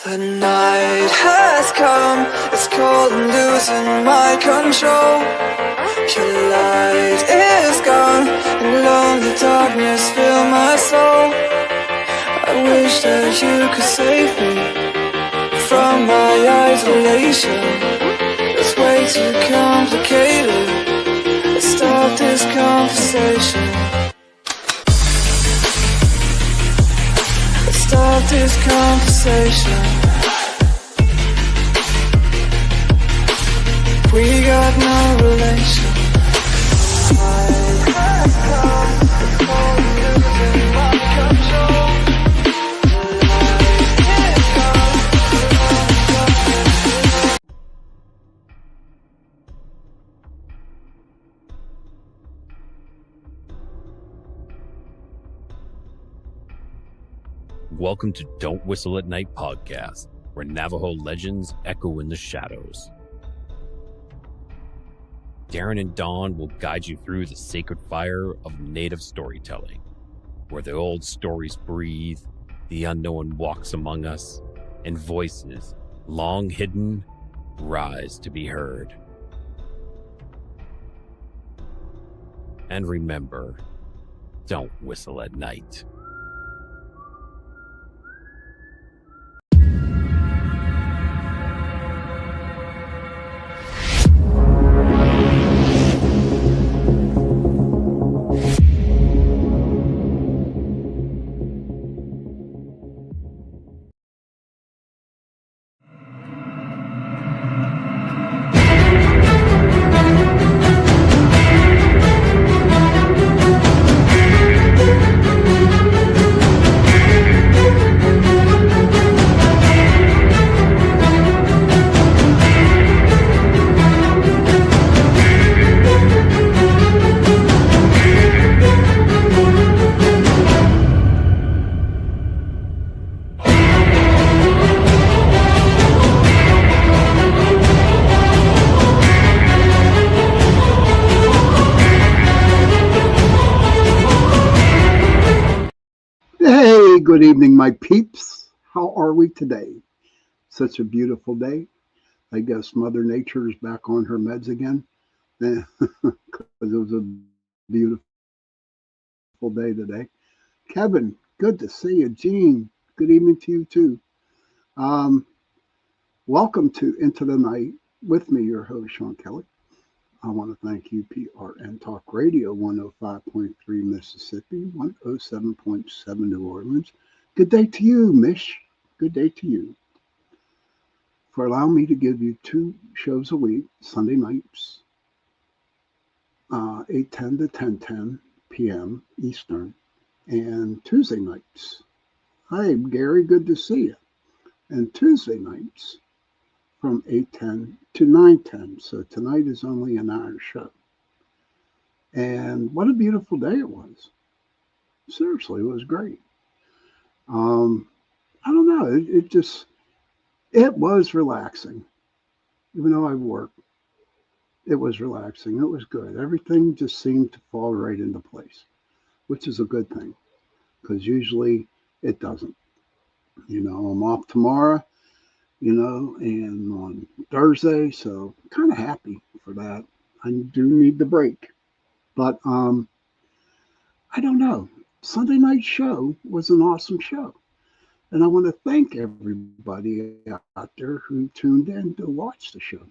The night has come, it's cold and losing my control. Your light is gone, and lonely darkness fill my soul. I wish that you could save me from my isolation. It's way too complicated. Let's start this conversation. Let's start this conversation. We got no relation. Welcome to Don't Whistle at Night podcast, where Navajo legends echo in the shadows. Darren and Dawn will guide you through the sacred fire of native storytelling, where the old stories breathe, the unknown walks among us, and voices, long hidden, rise to be heard. And remember, don't whistle at night. Hey, good evening, my peeps. How are we today? Such a beautiful day. I guess Mother Nature is back on her meds again. Because it was a beautiful day today. Kevin, good to see you. Jean, good evening to you too. Welcome to Into the Night with me, your host, Sean Kelly. I want to thank you, PRN Talk Radio, 105.3 Mississippi, 107.7 New Orleans. Good day to you, Mish. Good day to you. For allowing me to give you 2 shows a week, Sunday nights, 8:10 to 10:10 p.m. Eastern, and Tuesday nights. Hi, Gary, good to see you. And Tuesday nights, from 8:10 to 9:10. So tonight is only an hour show. And what a beautiful day it was. Seriously, it was great. I don't know. It was relaxing. Even though I worked, it was relaxing. It was good. Everything just seemed to fall right into place, which is a good thing, because usually it doesn't. I'm off tomorrow, and on Thursday, so kind of happy for that. I do need the break, but I don't know. Sunday night show was an awesome show, and I want to thank everybody out there who tuned in to watch the show.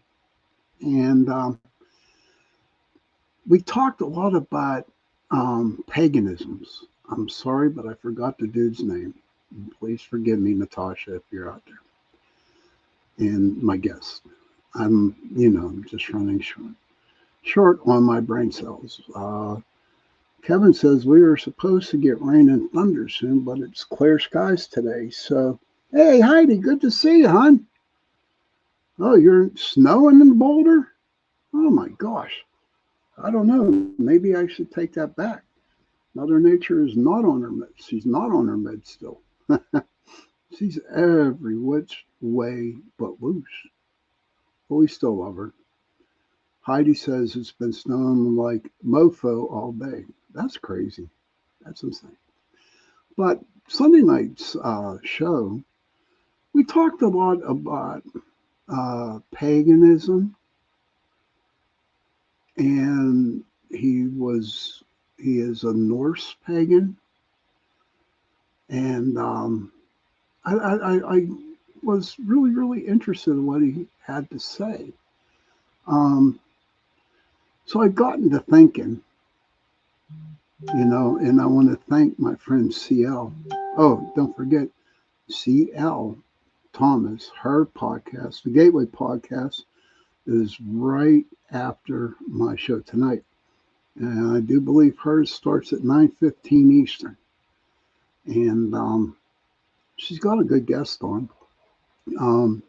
And we talked a lot about paganisms. I'm sorry, but I forgot the dude's name. Please forgive me, Natasha, if you're out there. And my guest. I'm just running short on my brain cells. Kevin says we are supposed to get rain and thunder soon, but it's clear skies today. So, hey, Heidi, good to see you, hon. Oh, you're snowing in Boulder? Oh, my gosh. I don't know. Maybe I should take that back. Mother Nature is not on her meds. She's not on her meds still. She's every which way but loose. But we still love her. Heidi says it's been snowing like mofo all day. That's crazy. That's insane. But Sunday night's show we talked a lot about paganism, and he is a Norse pagan, and I was really interested in what he had to say. Um, so I got into thinking, and I want to thank my friend CL. Oh, don't forget CL Thomas, her podcast, the Gateway podcast, is right after my show tonight. And I do believe hers starts at 9:15 Eastern. And she's got a good guest on. Um,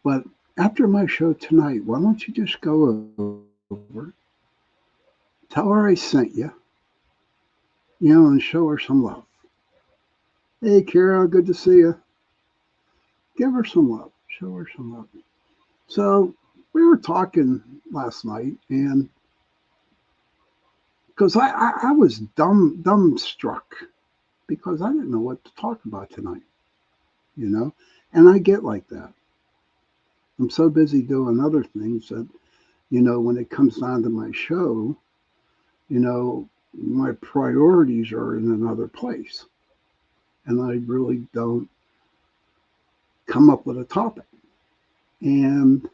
but after my show tonight, why don't you just go over, tell her I sent you, and show her some love. Hey, Kara, good to see you. Give her some love. Show her some love. So we were talking last night, and because I was dumbstruck because I didn't know what to talk about tonight, and I get like that. I'm so busy doing other things that, when it comes down to my show, my priorities are in another place, and I really don't come up with a topic. And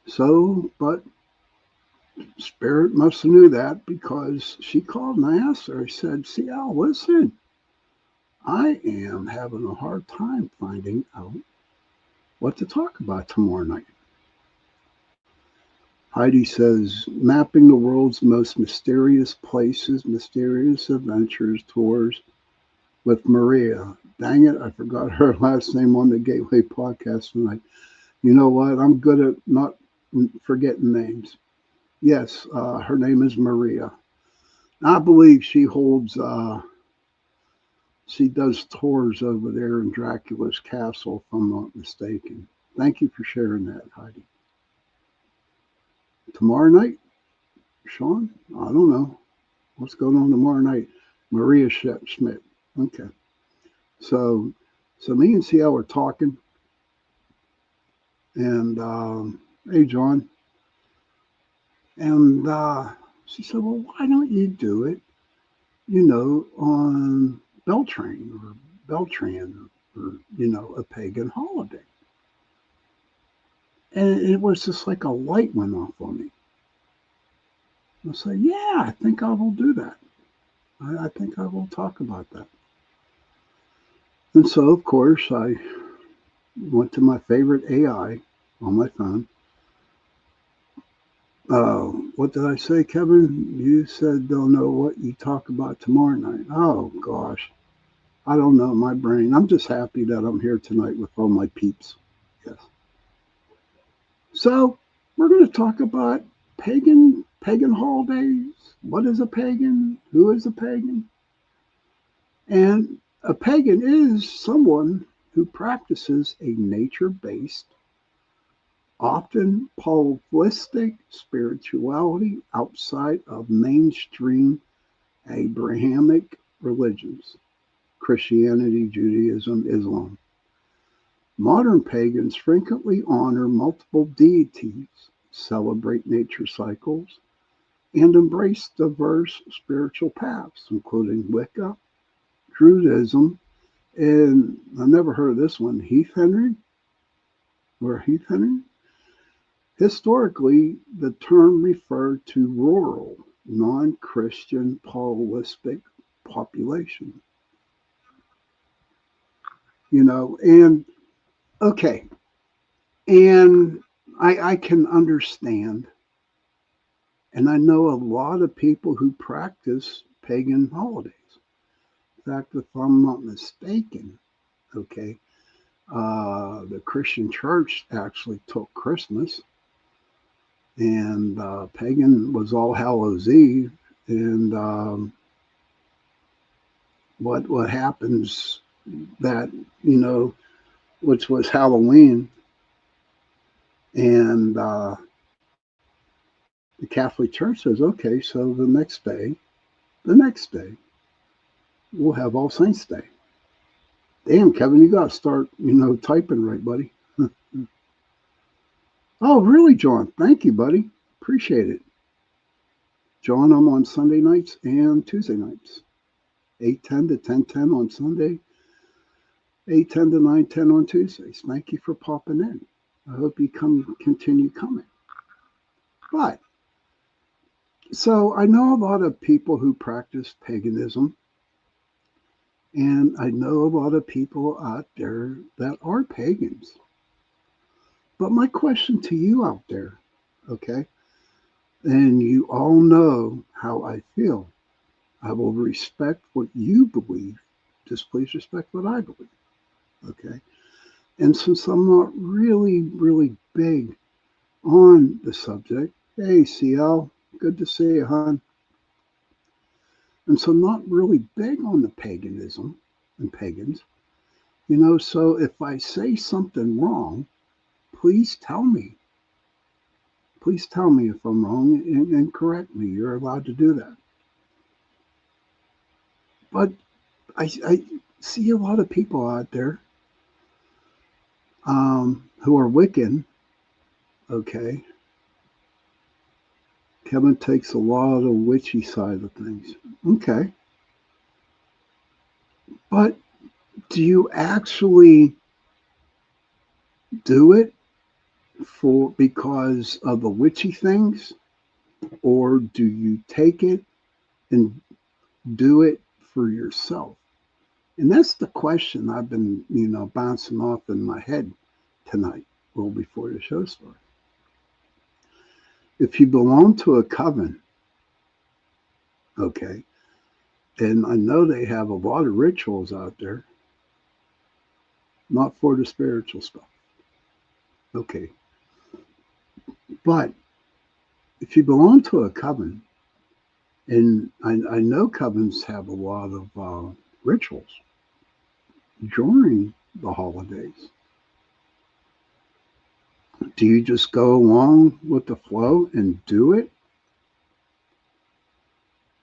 so, but Spirit must have knew that because she called and I asked her, I said, CL, listen, I am having a hard time finding out what to talk about tomorrow night. Heidi says, mapping the world's most mysterious places, mysterious adventures, tours with Maria. Dang it, I forgot her last name on the Gateway podcast tonight. You know what? I'm good at not forgetting names. Yes, her name is Maria. I believe she holds, she does tours over there in Dracula's castle, if I'm not mistaken. Thank you for sharing that, Heidi. Tomorrow night, Sean? I don't know. What's going on tomorrow night? Maria Schmidt. Okay. So me and CL were talking, and hey, John. And she said, well, why don't you do it, on Beltran or a pagan holiday? And it was just like a light went off on me. I said, yeah, I think I will do that. I think I will talk about that. And so, of course, I went to my favorite AI on my phone. What did I say, Kevin? You said don't know what you talk about tomorrow night. Oh, gosh. I don't know, my brain. I'm just happy that I'm here tonight with all my peeps. Yes. So we're going to talk about pagan holidays. What is a pagan? Who is a pagan? And a pagan is someone who practices a nature-based, often polytheistic spirituality outside of mainstream Abrahamic religions, Christianity, Judaism, Islam. Modern pagans frequently honor multiple deities, celebrate nature cycles, and embrace diverse spiritual paths, including Wicca, Druidism, and I never heard of this one, Heath Henry. Historically, the term referred to rural, non-Christian polytheistic population. And okay, and I can understand, and I know a lot of people who practice pagan holidays. In fact, if I'm not mistaken, okay, the Christian church actually took Christmas, and pagan was All Hallows Eve, and what happens that, which was Halloween, and the Catholic Church says, okay, so the next day, we'll have All Saints Day. Damn, Kevin, you got to start, typing right, buddy. Oh, really, John? Thank you, buddy. Appreciate it. John, I'm on Sunday nights and Tuesday nights. 8:10 to 10:10 on Sunday, 8:10 to 9:10 on Tuesdays. Thank you for popping in. I hope you continue coming. But so I know a lot of people who practice paganism, and I know a lot of people out there that are pagans. But my question to you out there, okay, and you all know how I feel. I will respect what you believe. Just please respect what I believe, okay? And since I'm not really, really big on the subject, hey, CL, good to see you, hon. And so not really big on the paganism and pagans, so if I say something wrong, please tell me. Please tell me if I'm wrong and correct me. You're allowed to do that. But I see a lot of people out there who are Wiccan, okay? Kevin takes a lot of the witchy side of things. Okay. But do you actually do it for because of the witchy things? Or do you take it and do it for yourself? And that's the question I've been, bouncing off in my head tonight, well before the show started. If you belong to a coven, okay, and I know they have a lot of rituals out there, not for the spiritual stuff. Okay. But if you belong to a coven, and I know covens have a lot of rituals during the holidays, do you just go along with the flow and do it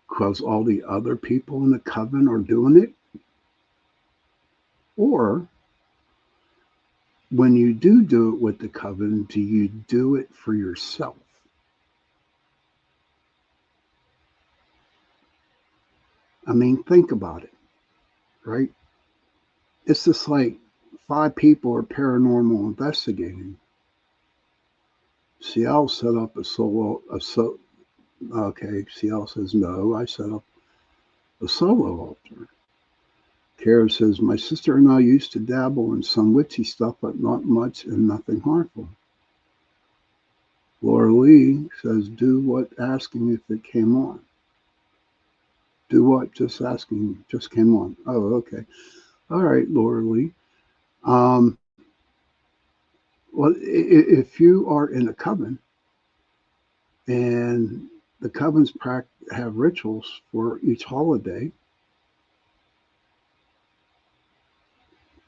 because all the other people in the coven are doing it? Or when you do it with the coven, do you do it for yourself? I mean, think about it, right? It's just like 5 people are paranormal investigating. CL set up okay, CL says no, I set up a solo altar. Kara says, my sister and I used to dabble in some witchy stuff, but not much and nothing harmful. Laura Lee says, do what? Asking if it came on. Do what? Just asking, just came on. Oh, okay. All right, Laura Lee. Well, if you are in a coven and the covens have rituals for each holiday,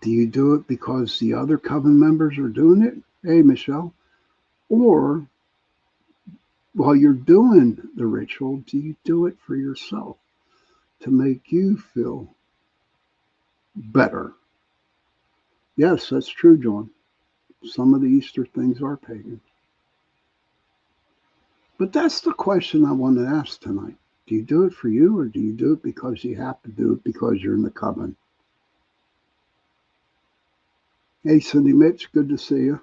do you do it because the other coven members are doing it? Hey, Michelle. Or while you're doing the ritual, do you do it for yourself to make you feel better? Yes, that's true, John. Some of the Easter things are pagan. But that's the question I want to ask tonight. Do you do it for you, or do you do it because you have to do it because you're in the coven? Hey, Cindy Mitch, good to see you.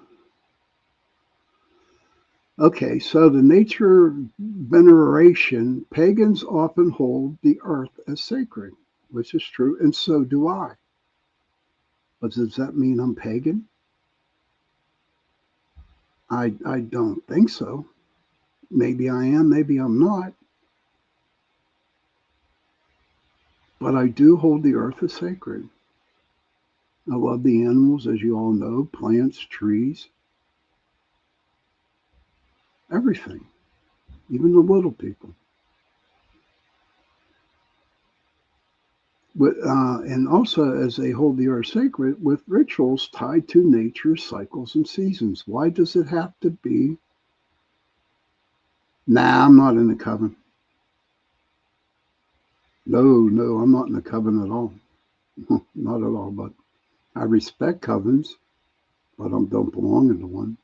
Okay, so the nature veneration, pagans often hold the earth as sacred, which is true, and so do I. But does that mean I'm pagan? I don't think so. Maybe I am, maybe I'm not. But I do hold the earth as sacred. I love the animals, as you all know, plants, trees, everything, even the little people. And also, as they hold the earth sacred with rituals tied to nature's cycles and seasons. Why does it have to be? Nah, I'm not in the coven. No, I'm not in the coven at all. Not at all, but I respect covens, but I don't belong into one.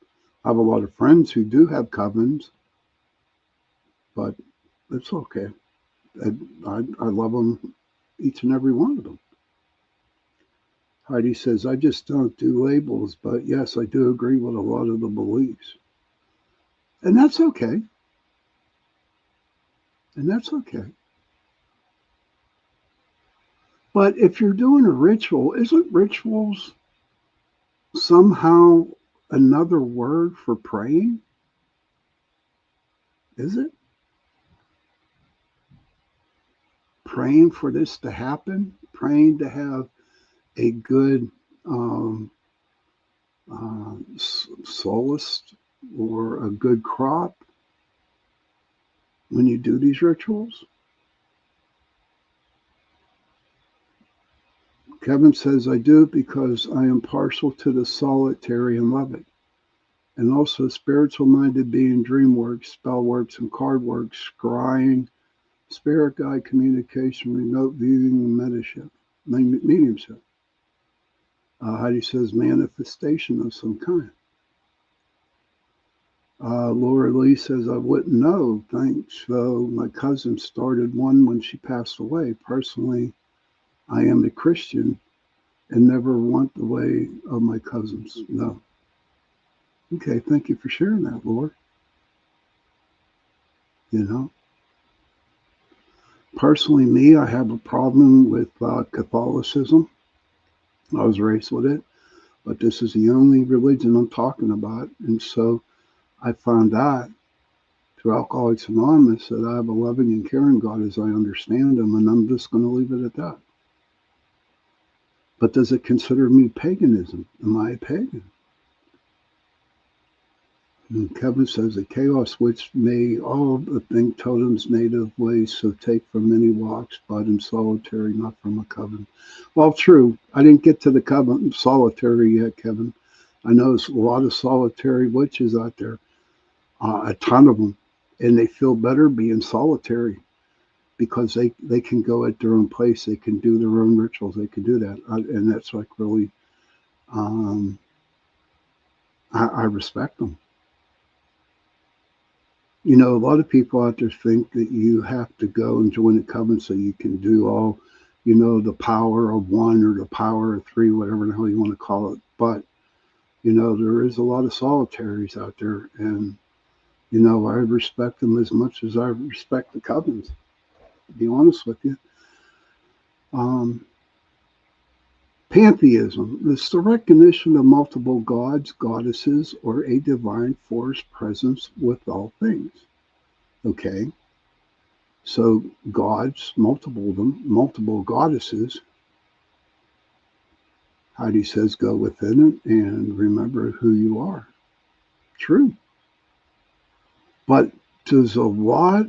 I have a lot of friends who do have covens, but it's okay. I love them, each and every one of them. Heidi says, I just don't do labels, but yes, I do agree with a lot of the beliefs. And that's okay. And that's okay. But if you're doing a ritual, isn't rituals somehow another word for praying? Is it? Praying for this to happen? Praying to have a good solace or a good crop when you do these rituals? Kevin says, I do it because I am partial to the solitary and love it. And also spiritual minded being, dream work, spell works, and card work, scrying, spirit guide communication, remote viewing, and mediumship. Heidi says, manifestation of some kind. Laura Lee says, I wouldn't know. Thanks. So my cousin started one when she passed away. Personally, I am a Christian and never want the way of my cousins. No. Okay, thank you for sharing that, Laura. You know, personally, me, I have a problem with Catholicism. I was raised with it, but this is the only religion I'm talking about. And so I found out through Alcoholics Anonymous that I have a loving and caring God as I understand him, and I'm just going to leave it at that. But does it consider me paganism? Am I a pagan? And Kevin says the chaos which may all the think totems native ways, so take from many walks, but in solitary, not from a coven. Well, true. I didn't get to the coven solitary yet, Kevin. I know there's a lot of solitary witches out there, a ton of them, and they feel better being solitary because they can go at their own pace. They can do their own rituals. They can do that. And that's like really, I respect them. You know, a lot of people out there think that you have to go and join a coven so you can do all, you know, the power of one or the power of three, whatever the hell you want to call it. But, you know, there is a lot of solitaries out there. And, you know, I respect them as much as I respect the covens, to be honest with you. Pantheism is the recognition of multiple gods, goddesses, or a divine force presence with all things. Okay, so gods, multiple of them, multiple goddesses. Heidi says, go within it and remember who you are. True. But does a lot,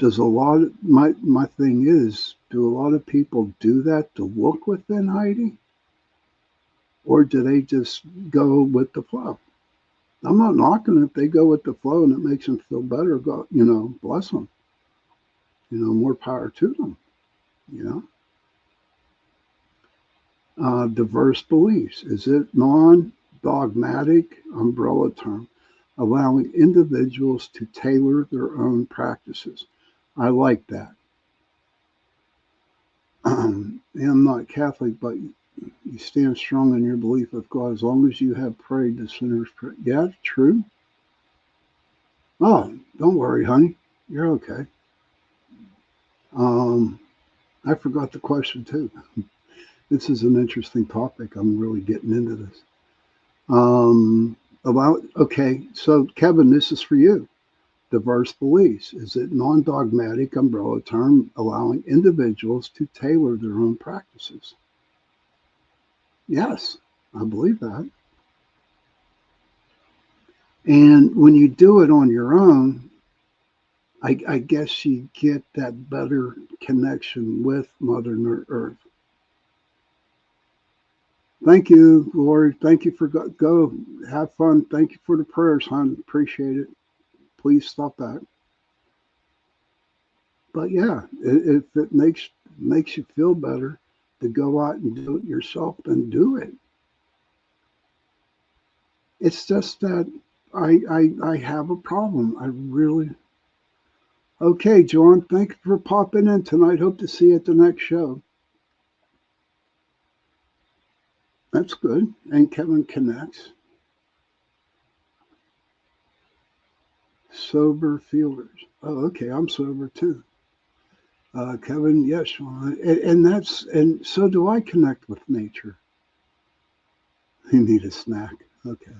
my thing is, do a lot of people do that to look within, Heidi? Or do they just go with the flow? I'm not knocking if they go with the flow and it makes them feel better. God, you know, bless them. You know, more power to them. You know, diverse beliefs. Is it non-dogmatic umbrella term, allowing individuals to tailor their own practices? I like that. I'm not Catholic, but you stand strong in your belief of God as long as you have prayed the sinner's prayer. Yeah, true. Oh, don't worry, honey. You're okay. I forgot the question too. This is an interesting topic. I'm really getting into this. Okay, so Kevin, this is for you. Diverse beliefs. Is it non-dogmatic umbrella term allowing individuals to tailor their own practices? Yes, I believe that. And when you do it on your own, I guess you get that better connection with Mother Earth. Thank you, Lori. Thank you for go. Have fun. Thank you for the prayers, hon. Appreciate it. Please stop that. But yeah, if it makes you feel better to go out and do it yourself, then do it. It's just that I have a problem. I really. Okay, John, thank you for popping in tonight. Hope to see you at the next show. That's good. And Kevin connects. Sober feelers. Oh, okay. I'm sober too. Kevin, yes, Sean. And so do I connect with nature. You need a snack. Okay.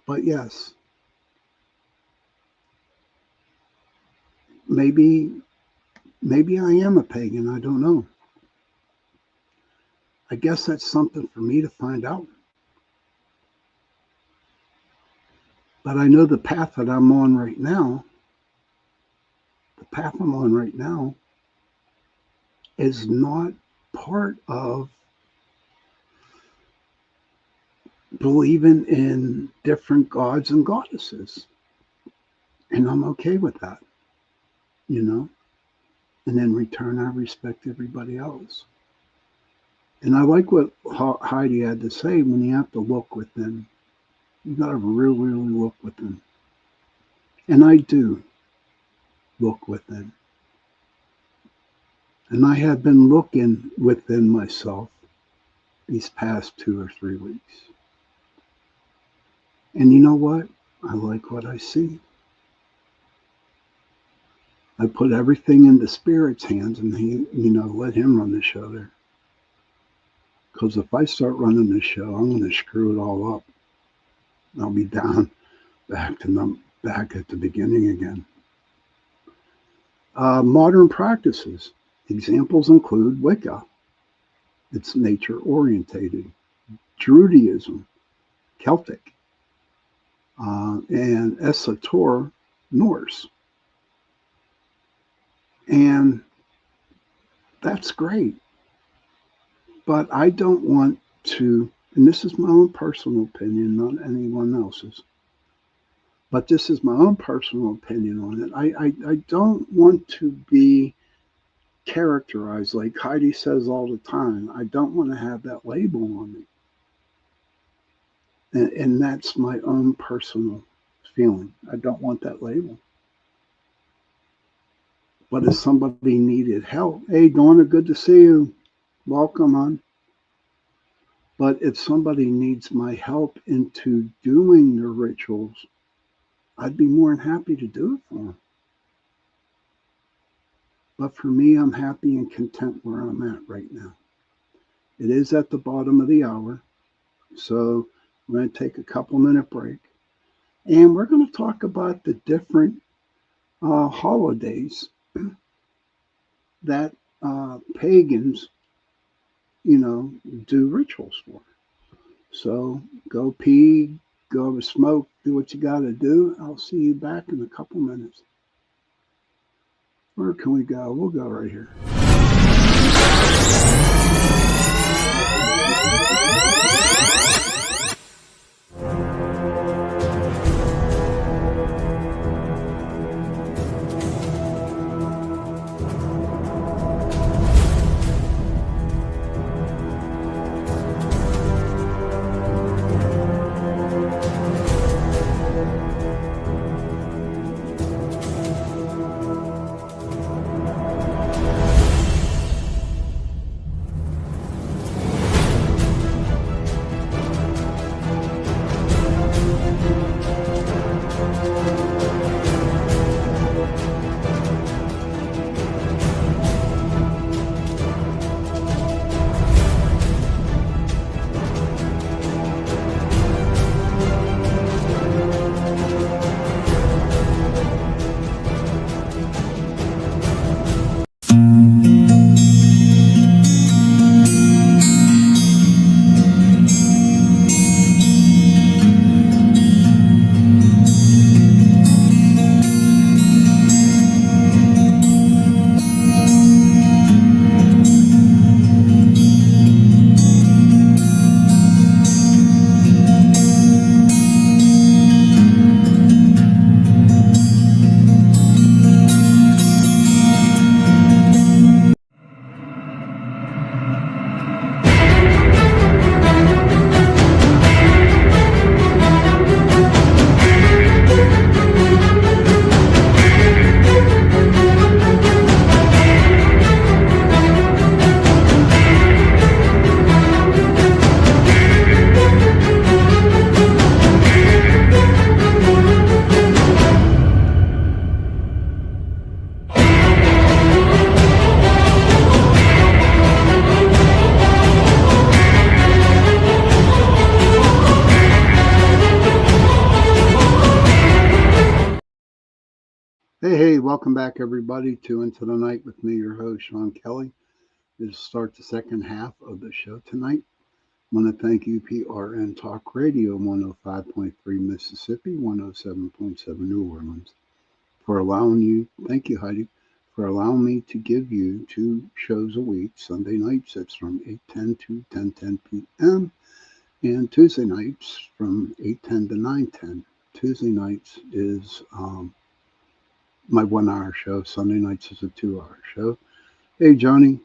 But yes, maybe I am a pagan. I don't know. I guess that's something for me to find out. But I know the path that I'm on right now, is not part of believing in different gods and goddesses. And I'm okay with that, you know? And in return, I respect everybody else. And I like what Heidi had to say when you have to look within. You got to really look within. And I do look within. And I have been looking within myself these past 2 or 3 weeks. And you know what? I like what I see. I put everything in the Spirit's hands and he, let him run the show there. Because if I start running the show, I'm going to screw it all up. I'll be down back at the beginning again. Modern practices. Examples include Wicca. It's nature-orientated. Druidism, Celtic. And Esoter, Norse. And that's great. But I don't want to, and this is my own personal opinion, not anyone else's, but this is my own personal opinion on it. I don't want to be characterized like Heidi says all the time. I don't want to have that label on me. And that's my own personal feeling. I don't want that label. But if somebody needed help, hey, Donna, good to see you. Welcome on. But if somebody needs my help into doing the rituals, I'd be more than happy to do it for them. But for me, I'm happy and content where I'm at right now. It is at the bottom of the hour, so we're going to take a couple-minute break. And we're going to talk about the different holidays that pagans, do rituals for. So go pee, go smoke, do what you got to do. I'll see you back in a couple minutes. Where can we go? We'll go right here. Hey, welcome back, everybody, to Into the Night with me, your host, Sean Kelly. This start the second half of the show tonight. I want to thank UPRN Talk Radio 105.3 Mississippi, 107.7 New Orleans for allowing you, thank you, Heidi, for allowing me to give you 2 shows a week. Sunday nights, it's from 8:10 to 10:10 p.m., and Tuesday nights from 8:10 to 9:10. Tuesday nights is my 1 hour show. Sunday nights is a 2 hour show. Hey, Johnny.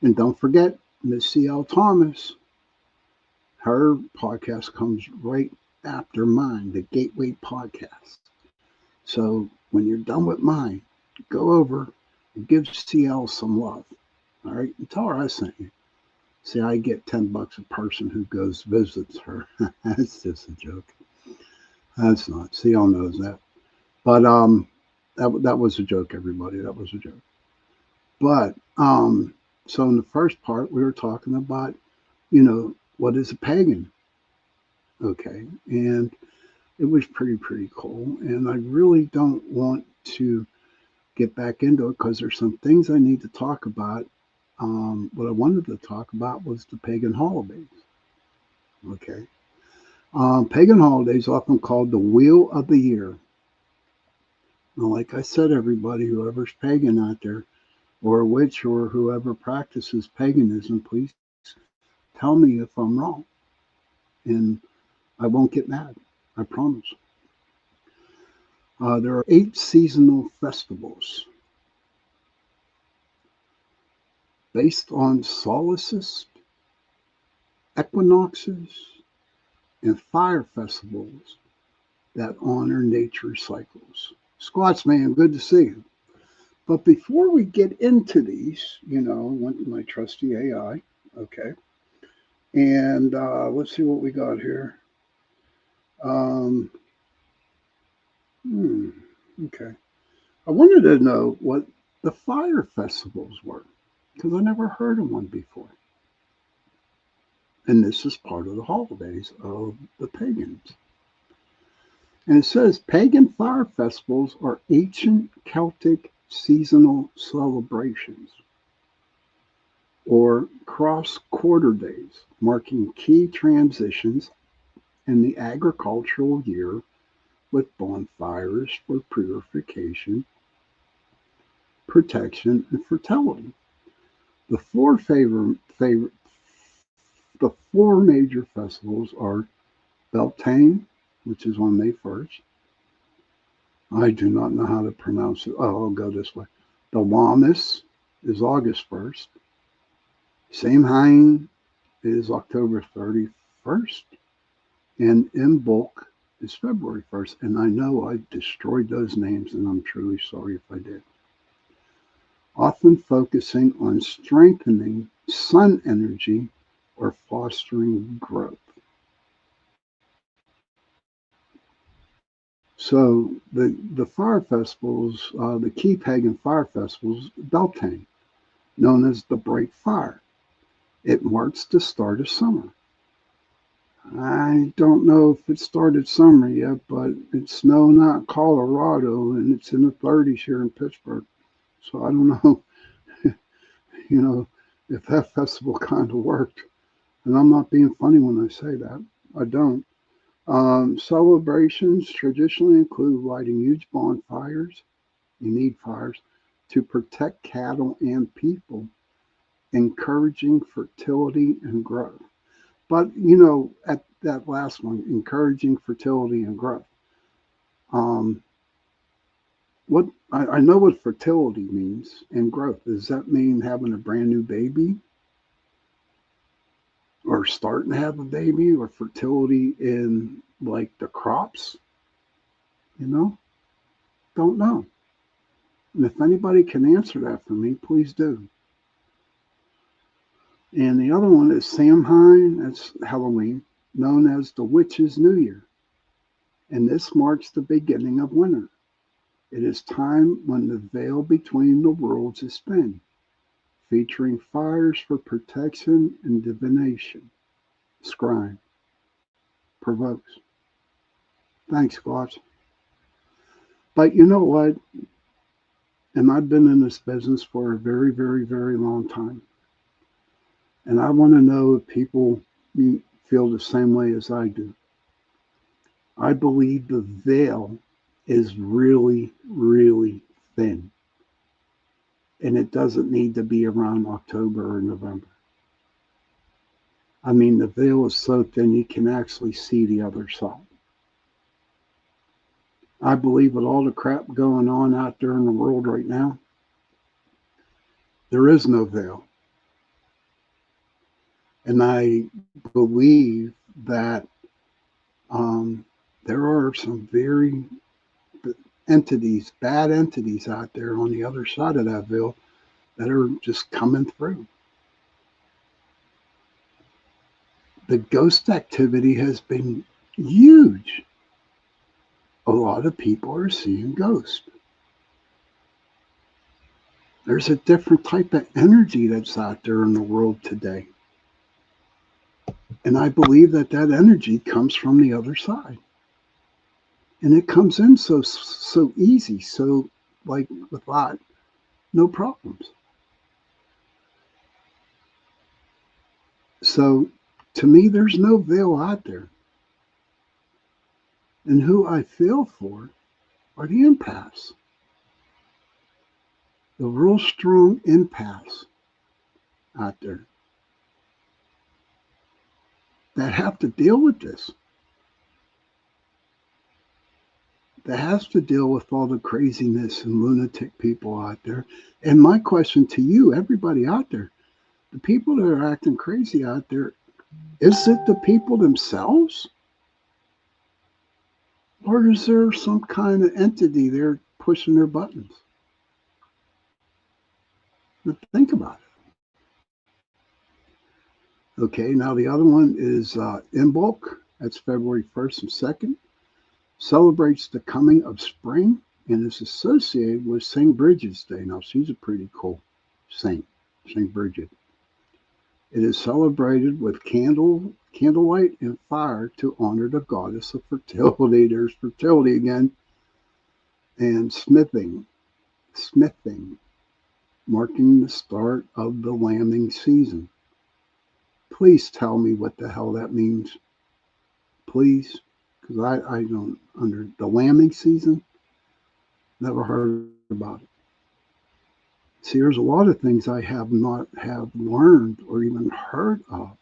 And don't forget, Miss C.L. Thomas. Her podcast comes right after mine, the Gateway Podcast. So when you're done with mine, go over and give CL some love. All right? And tell her I sent you. See, I get $10 a person who goes visits her. That's just a joke. That's not. CL knows that. But that was a joke, everybody. That was a joke. But so in the first part, we were talking about, what is a pagan? Okay, and it was pretty cool. And I really don't want to get back into it because there's some things I need to talk about. What I wanted to talk about was the Pagan Holidays. Okay, Pagan Holidays, often called the Wheel of the Year. Now, like I said, everybody, whoever's pagan out there, or a witch, or whoever practices paganism, please tell me if I'm wrong. And I won't get mad. I promise. There are 8 seasonal festivals based on solstices, equinoxes, and fire festivals that honor nature's cycles. Squats, man, good to see you. But before we get into these, I went to my trusty AI. Okay. And let's see what we got here. Okay. I wanted to know what the fire festivals were because I never heard of one before. And this is part of the holidays of the pagans. And it says pagan fire festivals are ancient Celtic seasonal celebrations or cross-quarter days, marking key transitions in the agricultural year with bonfires for purification, protection, and fertility. The four major festivals are Beltane, which is on May 1st. I do not know how to pronounce it. Oh, I'll go this way. The Lammas is August 1st. Samhain is October 31st. And Imbolc is February 1st. And I know I destroyed those names, and I'm truly sorry if I did. Often focusing on strengthening sun energy or fostering growth. So the fire festivals, the key pagan fire festivals, Beltane, known as the Bright Fire. It marks the start of summer. I don't know if it started summer yet, but it's snowing out in Colorado, and it's in the 30s here in Pittsburgh. So I don't know, if that festival kind of worked. And I'm not being funny when I say that. I don't. Celebrations traditionally include lighting huge bonfires. You need fires to protect cattle and people, encouraging fertility and growth. But, at that last one, encouraging fertility and growth. What I know what fertility means and growth. Does that mean having a brand new baby? Or starting to have a baby? Or fertility in, like, the crops? Don't know. And if anybody can answer that for me, please do. And the other one is Samhain, that's Halloween, known as the Witch's New Year. And this marks the beginning of winter. It is time when the veil between the worlds is thin, featuring fires for protection and divination. Scrying. Provokes. Thanks, Squatch. But you know what? And I've been in this business for a very, very, very long time. And I want to know if people feel the same way as I do. I believe the veil is really, really thin. And it doesn't need to be around October or November. I mean, the veil is so thin you can actually see the other side. I believe with all the crap going on out there in the world right now, there is no veil. And I believe that there are some very entities, bad entities out there on the other side of that veil that are just coming through. The ghost activity has been huge. A lot of people are seeing ghosts. There's a different type of energy that's out there in the world today. And I believe that that energy comes from the other side. And it comes in so easy, so like without no problems. So to me, there's no veil out there. And who I feel for are the empaths. The real strong empaths out there that have to deal with this. That has to deal with all the craziness and lunatic people out there. And my question to you, everybody out there, the people that are acting crazy out there, is it the people themselves? Or is there some kind of entity there pushing their buttons? But think about it. Okay, now the other one is Imbolc. That's February 1st and 2nd. Celebrates the coming of spring and is associated with St. Bridget's Day. Now, she's a pretty cool saint, St. Bridget. It is celebrated with candlelight and fire to honor the goddess of fertility. There's fertility again. And smithing, marking the start of the lambing season. Please tell me what the hell that means. Please, because I don't under the lambing season. Never heard about it. See, there's a lot of things I have not have learned or even heard of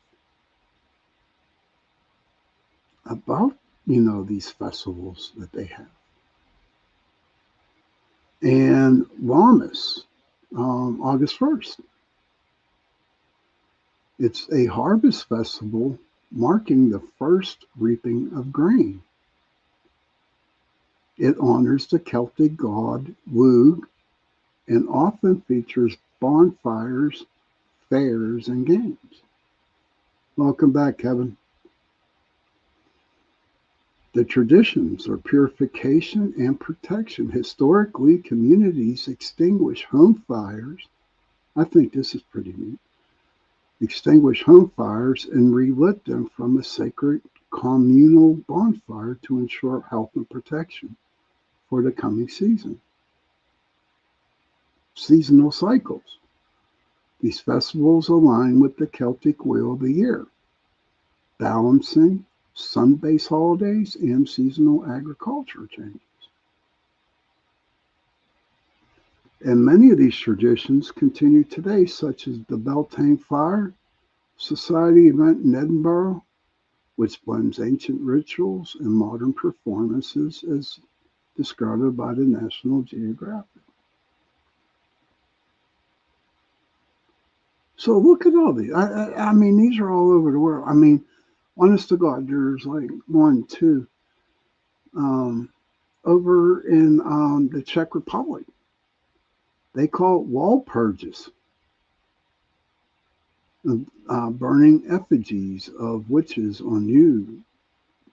about, these festivals that they have. And Lammas, August 1st. It's a harvest festival marking the first reaping of grain. It honors the Celtic god Lugh and often features bonfires, fairs, and games. Welcome back, Kevin. The traditions are purification and protection. Historically, communities extinguish home fires. I think this is pretty neat. Extinguish home fires and relit them from a sacred communal bonfire to ensure health and protection for the coming season. Seasonal cycles. These festivals align with the Celtic wheel of the year, balancing sun-based holidays and seasonal agriculture changes. And many of these traditions continue today, such as the Beltane Fire Society event in Edinburgh, which blends ancient rituals and modern performances as described by the National Geographic. So look at all these. I mean, these are all over the world. I mean, honest to God, there's like 1, 2, over in the Czech Republic. They call it wall purges, burning effigies of witches on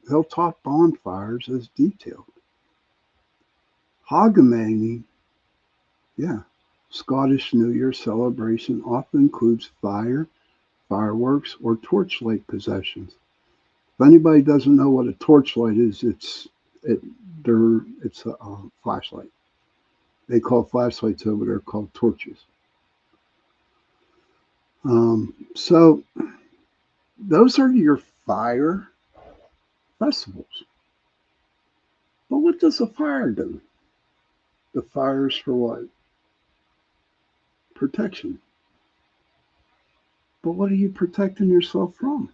hilltop bonfires as detailed. Hogmanay, Scottish New Year celebration often includes fire, fireworks, or torchlight processions. If anybody doesn't know what a torchlight is, it's a flashlight. They call flashlights over there called torches. So those are your fire festivals. But what does a fire do? The fire is for what? Protection. But what are you protecting yourself from?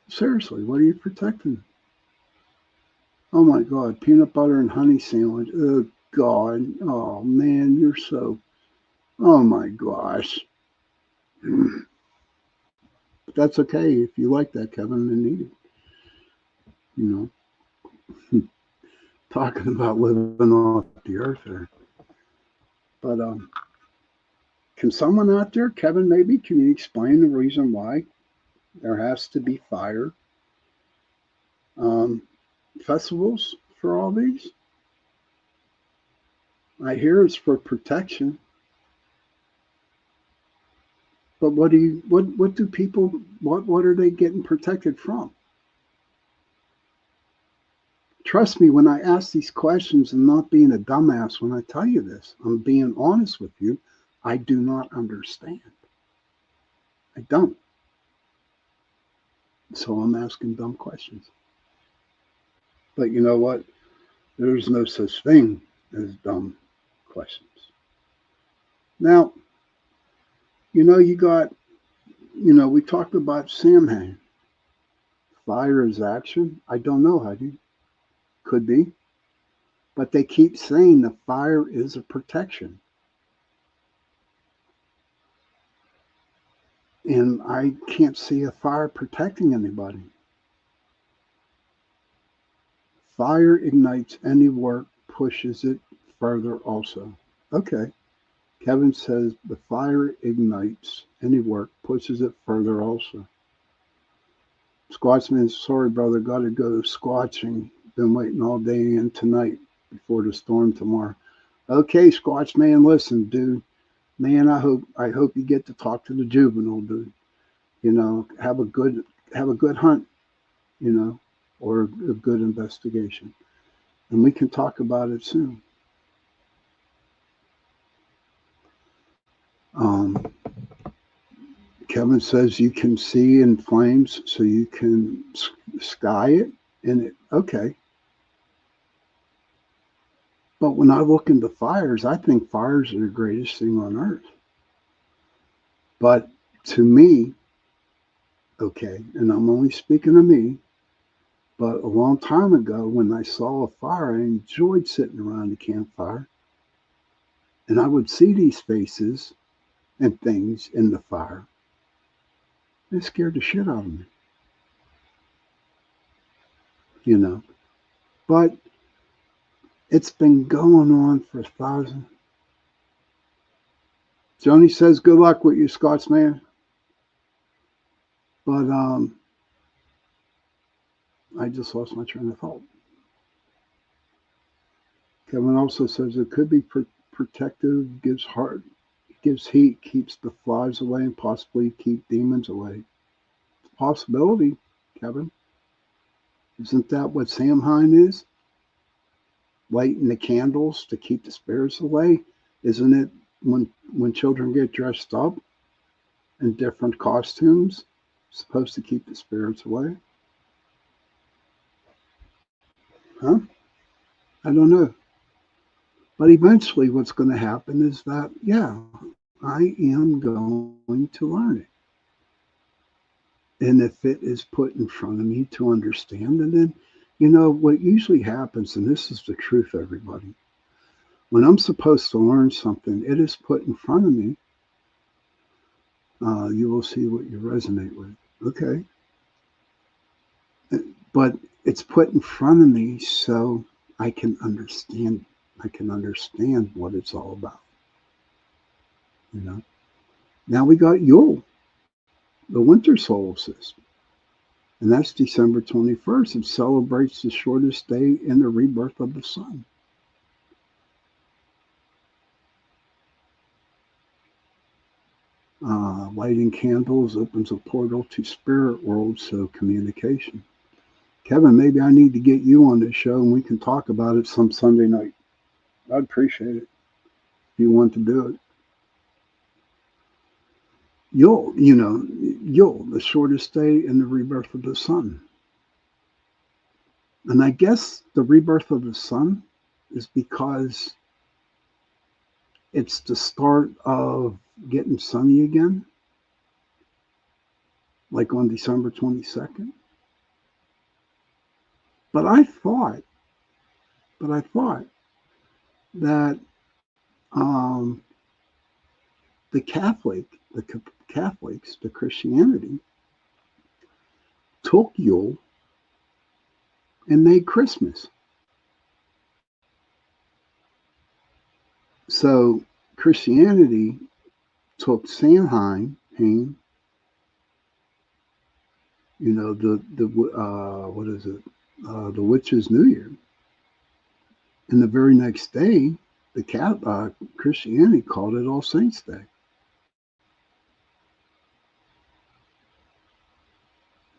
Seriously, what are you protecting? Oh my God, peanut butter and honey sandwich. Oh God. Oh man, you're so. Oh my gosh. But that's okay if you like that, Kevin, and eat it. You know, talking about living off the earth there. But can someone out there, Kevin, maybe, can you explain the reason why there has to be fire festivals for all these? I hear it's for protection. But what do people, what are they getting protected from? Trust me when I ask these questions and not being a dumbass when I tell you this. I'm being honest with you. I do not understand. I don't. So I'm asking dumb questions. But you know what? There's no such thing as dumb questions. Now, you got, we talked about Samhain. Fire is action. I don't know, Heidi. Could be. But they keep saying the fire is a protection. And I can't see a fire protecting anybody. Fire ignites any work, pushes it further also. Okay. Kevin says the fire ignites any work, pushes it further also. Squatchman, sorry brother, gotta go squatching. Been waiting all day and tonight before the storm tomorrow. Okay, Squatchman, listen, dude. Man, I hope you get to talk to the juvenile, dude. Have a good hunt, or a good investigation. And we can talk about it soon. Kevin says you can see in flames, so you can sky it, okay. But when I look into fires, I think fires are the greatest thing on earth. But to me, okay, and I'm only speaking to me, but a long time ago when I saw a fire, I enjoyed sitting around the campfire. And I would see these faces and things in the fire. It scared the shit out of me. But it's been going on for thousands. Joni says, good luck with you, Scotsman. But I just lost my train of thought. Kevin also says it could be protective, gives heat, keeps the flies away, and possibly keep demons away. It's a possibility, Kevin. Isn't that what Samhain is? Lighting the candles to keep the spirits away? Isn't it when children get dressed up in different costumes, supposed to keep the spirits away? Huh? I don't know. But eventually what's going to happen is that, yeah, I am going to learn it. And if it is put in front of me to understand, and then, what usually happens, and this is the truth, everybody, when I'm supposed to learn something, it is put in front of me. You will see what you resonate with. Okay. But it's put in front of me so I can understand. I can understand what it's all about. Now we got Yule, the winter solstice. And that's December 21st. It celebrates the shortest day in the rebirth of the sun. Lighting candles opens a portal to spirit world, so communication. Kevin, maybe I need to get you on this show and we can talk about it some Sunday night. I'd appreciate it if you want to do it. Yule, the shortest day in the rebirth of the sun. And I guess the rebirth of the sun is because it's the start of getting sunny again, like on December 22nd. But I thought that the Catholics, the Christianity, took Yule and made Christmas. So Christianity took Samhain, what is it? The Witch's New Year. And the very next day, the Christianity called it All Saints' Day.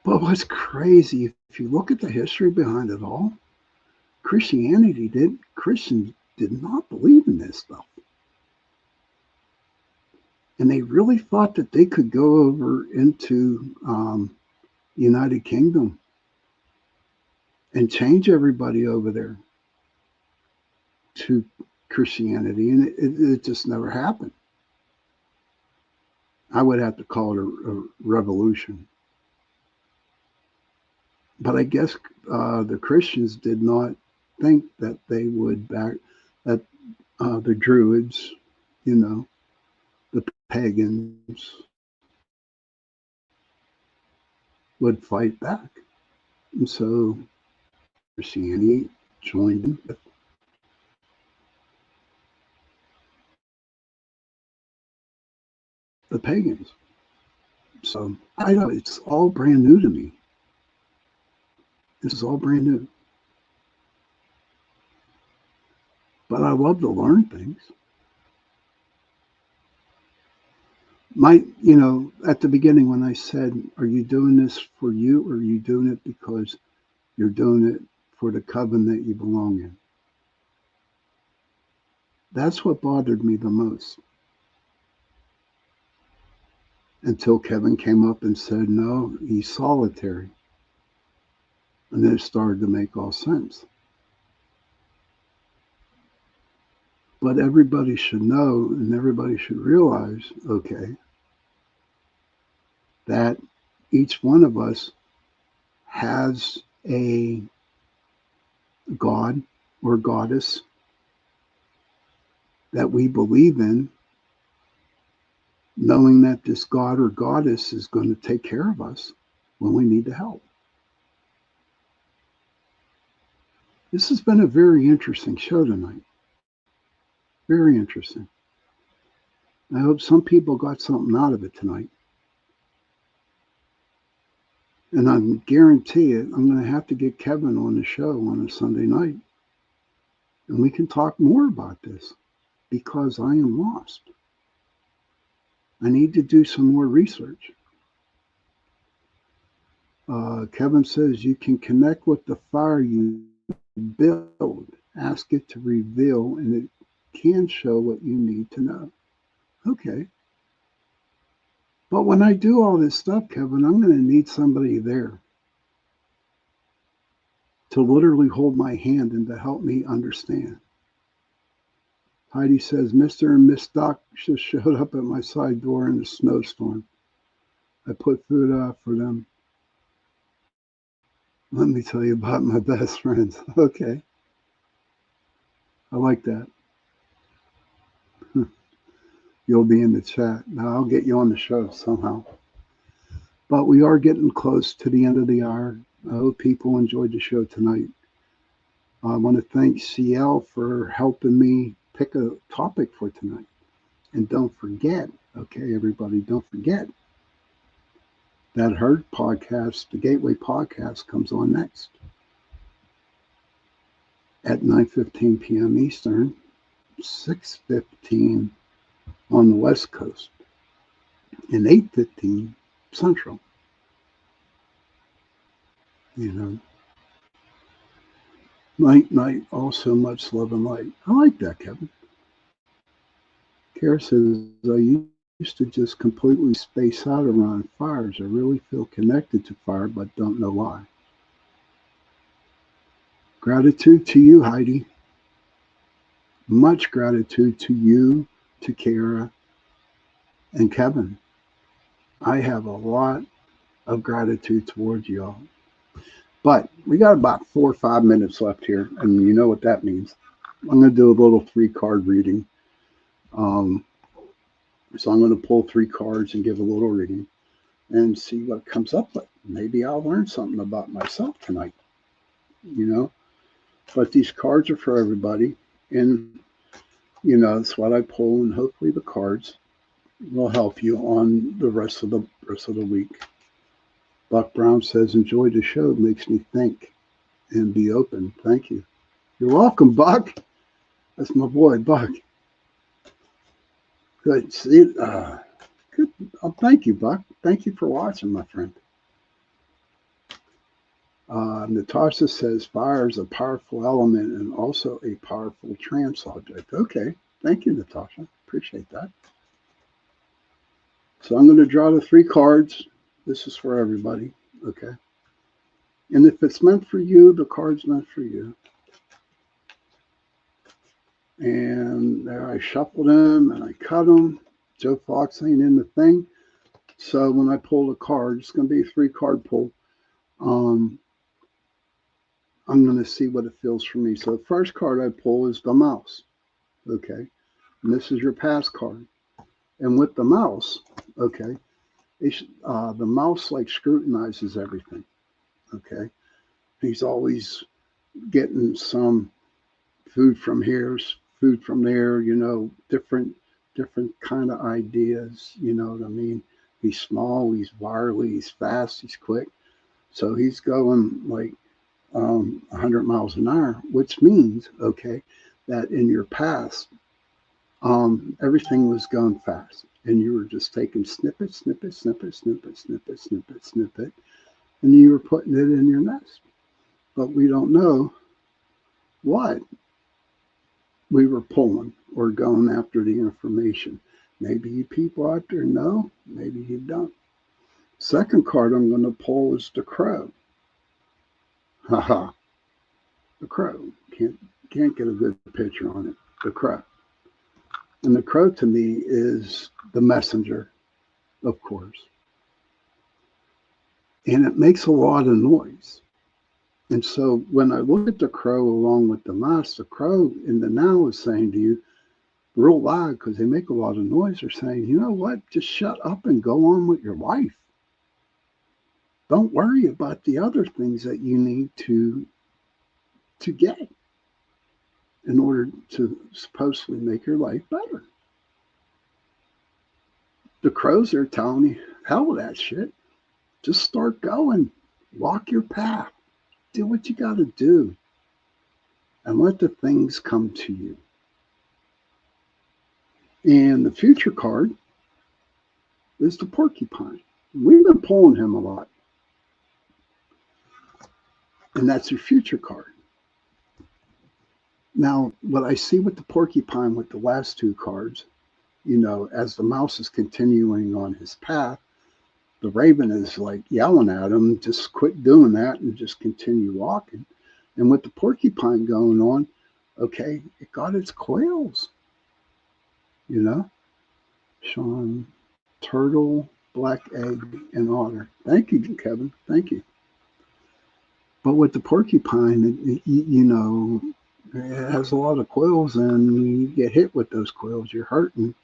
But what's crazy, if you look at the history behind it all, Christians did not believe in this stuff. And they really thought that they could go over into the United Kingdom and change everybody over there to Christianity. And it just never happened. I would have to call it a revolution. But I guess the Christians did not think that they would that the Druids, the pagans, would fight back. And so Christianity joined in with the pagans. So I know it's all brand new to me. This is all brand new. But I love to learn things. At the beginning when I said, are you doing this for you or are you doing it because you're doing it for the coven that you belong in? That's what bothered me the most. Until Kevin came up and said, no, he's solitary. And then it started to make all sense. But everybody should know and everybody should realize, okay, that each one of us has a god or goddess that we believe in, knowing that this god or goddess is going to take care of us when we need the help. This has been a very interesting show tonight. Very interesting. I hope some people got something out of it tonight. And I guarantee it, I'm going to have to get Kevin on the show on a Sunday night. And we can talk more about this because I am lost. I need to do some more research. Kevin says you can connect with the fire you build. Ask it to reveal, and it can show what you need to know. Okay. But when I do all this stuff, Kevin, I'm going to need somebody there to literally hold my hand and to help me understand. Heidi says, Mr. and Miss Doc just showed up at my side door in a snowstorm. I put food out for them. Let me tell you about my best friends. Okay. I like that. You'll be in the chat. Now I'll get you on the show somehow. But we are getting close to the end of the hour. I hope people enjoyed the show tonight. I want to thank CL for helping me pick a topic for tonight. And don't forget, okay, everybody, don't forget that her podcast, the Gateway Podcast, comes on next at 9:15 p.m. Eastern, 6:15 on the West Coast, and 8:15 Central. Night, night, also much love and light. I like that, Kevin. Kara says, I used to just completely space out around fires. I really feel connected to fire, but don't know why. Gratitude to you, Heidi. Much gratitude to you, to Kara, and Kevin. I have a lot of gratitude towards y'all. But we got about 4 or 5 minutes left here, and you know what that means. I'm going to do a little 3-card reading. So I'm going to pull 3 cards and give a little reading and see what comes up with. Maybe I'll learn something about myself tonight, you know. But these cards are for everybody, and that's what I pull, and hopefully the cards will help you on the rest of the week. Buck Brown says, "Enjoy the show. Makes me think and be open." Thank you. You're welcome, Buck. That's my boy, Buck. Good. See, good. Oh, thank you, Buck. Thank you for watching, my friend. Natasha says, fire is a powerful element and also a powerful trance object. Okay. Thank you, Natasha. Appreciate that. So I'm going to draw the 3 cards. This is for everybody. Okay. And if it's meant for you, the card's meant for you. And there I shuffled them and I cut them. Joe Fox ain't in the thing. So when I pull the card, it's going to be a 3-card pull. I'm going to see what it feels for me. So the first card I pull is the mouse. Okay. And this is your past card. And with the mouse, okay, the mouse like scrutinizes everything. Okay. He's always getting some food from here, food from there, different kind of ideas. You know what I mean? He's small, he's wily, he's fast, he's quick. So he's going like 100 miles an hour, which means, okay, that in your past, everything was going fast. And you were just taking snippet, snippet, snippet, snippet, snippet, snippet, snippet, and you were putting it in your nest. But we don't know what we were pulling or going after the information. Maybe you people out there know, maybe you don't. Second card I'm going to pull is the crow. Haha. The crow. Can't get a good picture on it. The crow. And the crow to me is the messenger, of course. And it makes a lot of noise. And so when I look at the crow along with the mouse, the crow in the now is saying to you, real loud, because they make a lot of noise, they're saying, you know what, just shut up and go on with your life. Don't worry about the other things that you need to get in order to supposedly make your life better. The crows are telling you, hell with that shit. Just start going. Walk your path. Do what you got to do. And let the things come to you. And the future card is the porcupine. We've been pulling him a lot. And that's your future card. Now, what I see with the porcupine with the last 2 cards, as the mouse is continuing on his path, the raven is like yelling at him, just quit doing that and just continue walking. And with the porcupine going on, okay, it got its quails, Sean, turtle, black egg, and otter. Thank you, Kevin. Thank you. But with the porcupine, it has a lot of quills, and you get hit with those quills, you're hurting.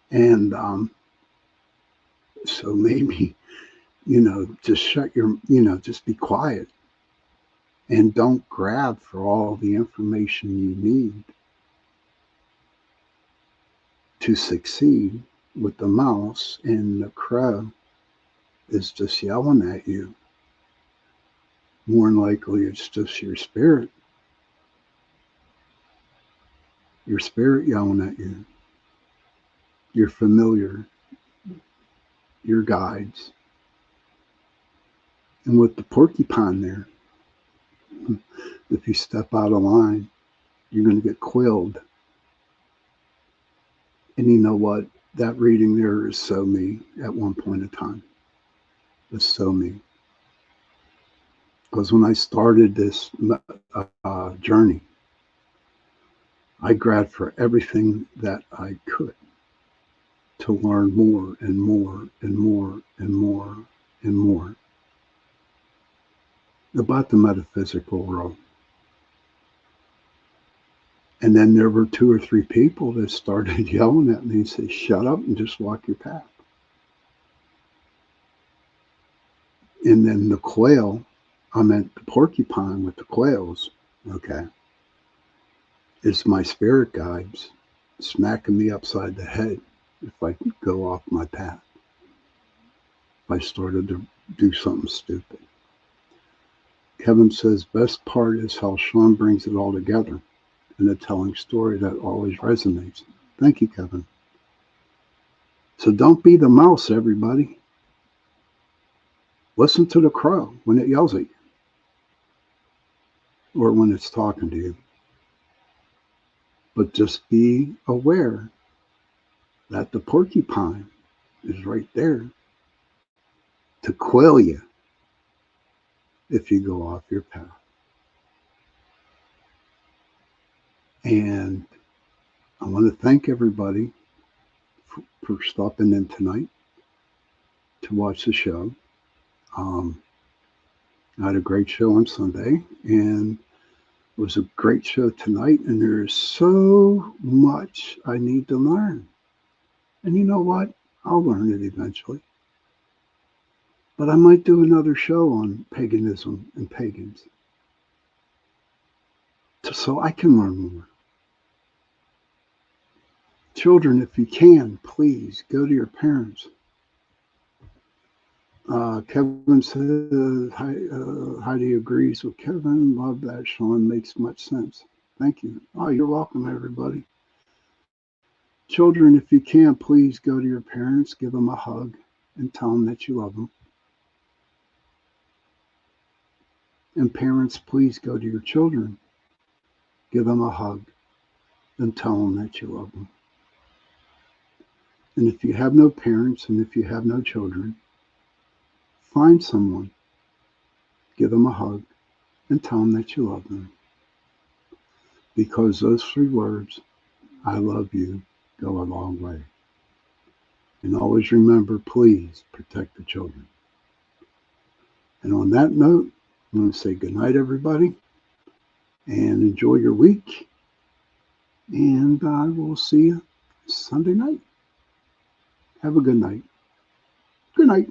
And so maybe, just just be quiet and don't grab for all the information you need to succeed. With the mouse, and the crow is just yelling at you. More than likely, it's just your spirit. Your spirit yelling at you. Your familiar. Your guides. And with the porcupine there, If you step out of line, you're going to get quilled. And you know what? That reading there is so me at one point in time. It's so me. Because when I started this journey, I grabbed for everything that I could to learn more and more and more and more and more about the metaphysical world. And then there were 2 or 3 people that started yelling at me and said, shut up and just walk your path. And then the quail, I meant the porcupine with the quails, okay, is my spirit guides smacking me upside the head if I go off my path. If I started to do something stupid. Kevin says, best part is how Sean brings it all together in a telling story that always resonates. Thank you, Kevin. So don't be the mouse, everybody. Listen to the crow when it yells at you or when it's talking to you. But just be aware that the porcupine is right there to quail you if you go off your path. And I want to thank everybody for stopping in tonight to watch the show. I had a great show on Sunday, and it was a great show tonight, and there's so much I need to learn. And you know what? I'll learn it eventually. But I might do another show on paganism and pagans so I can learn more. Children, if you can, please go to your parents. Kevin says, Heidi agrees with Kevin. Love that, Sean. Makes much sense. Thank you. Oh, you're welcome, everybody. Children, if you can, please go to your parents, give them a hug, and tell them that you love them. And parents, please go to your children, give them a hug, and tell them that you love them. And if you have no parents and if you have no children, find someone, give them a hug, and tell them that you love them. Because those 3 words, I love you, go a long way. And always remember, please protect the children. And on that note, I'm going to say good night, everybody, and enjoy your week. And I will see you Sunday night. Have a good night. Good night.